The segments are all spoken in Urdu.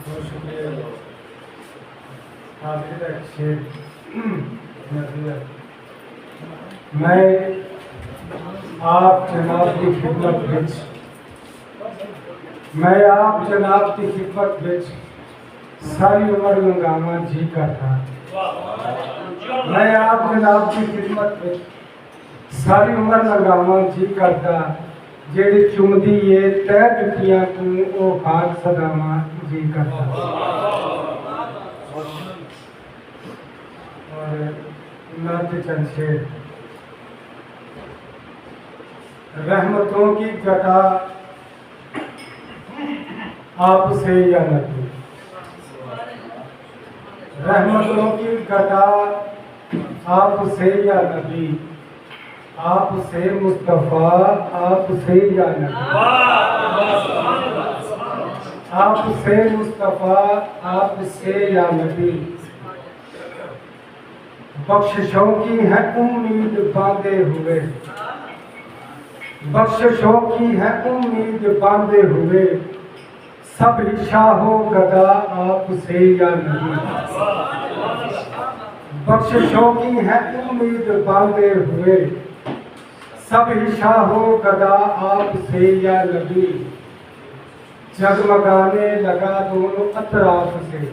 بہت شکریہ حافظ شیر میں آپ جناب کی خدمت وچ ساری عمر لنگاواں جی کرتا میں آپ جناب کی خدمت وچ ساری عمر لنگاواں جی کرتا جیڑی چمدی یہ تہ جتیاں کو او خاک صداواں جی کرتا اور نعت چند شعر رحمتوں کی گٹا آپ سے یا نبی رحمتوں کی گٹا آپ سے یا نبی آپ سے مصطفیٰ آپ سے یا نبی آپ سے مصطفیٰ آپ سے یا نبی بخششوں کی ہے امید باندھے ہوئے بخششوں کی ہے امید باندھے ہوئے سب ہی شاہ و گدا آپ سے یا نبی بخششوں کی ہے امید باندھے ہوئے سب ہی شاہ و گدا آپ سے یا نبی جگمگانے لگا دونوں اطراف سے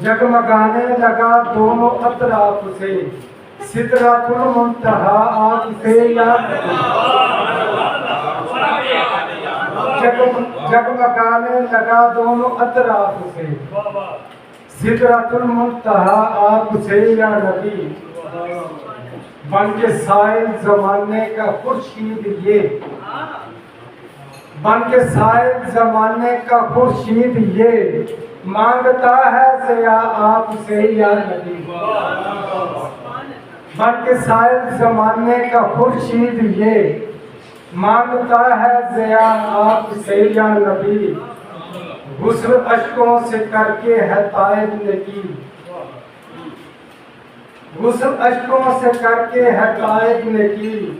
جگمگانے لگا دونوں اطراف سے سدرۃ المنتہا آپ سے یا جگمگانے لگا دونوں اطراف سے سدرۃ المنتہا آپ سے یا نبی بن کے سائل زمانے کا خورشید یہ بن کے سائل زمانے کا خورشید یہ مانگتا ہے ضیاء آپ سے یا نبی بن کے سائل زمانے کا خورشید یہ مانگتا ہے ضیاء آپ سے یا نبی غسل اشکوں سے کر کے ہے طائب نے کی غسل اشکوں سے کر کے ہے طائب نے کی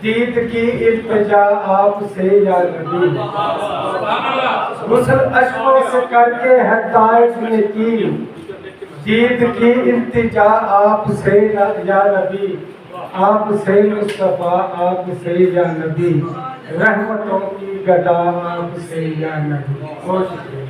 دید کی التجا آپ سے یا نبی غسل اشکوں سے کر کے ہے طائب نے کی دید کی التجا آپ سے یا نبی آپ سے مصطفیٰ آپ سے یا نبی رحمتوں کی گدا آپ سے یا نبی بہت شکریہ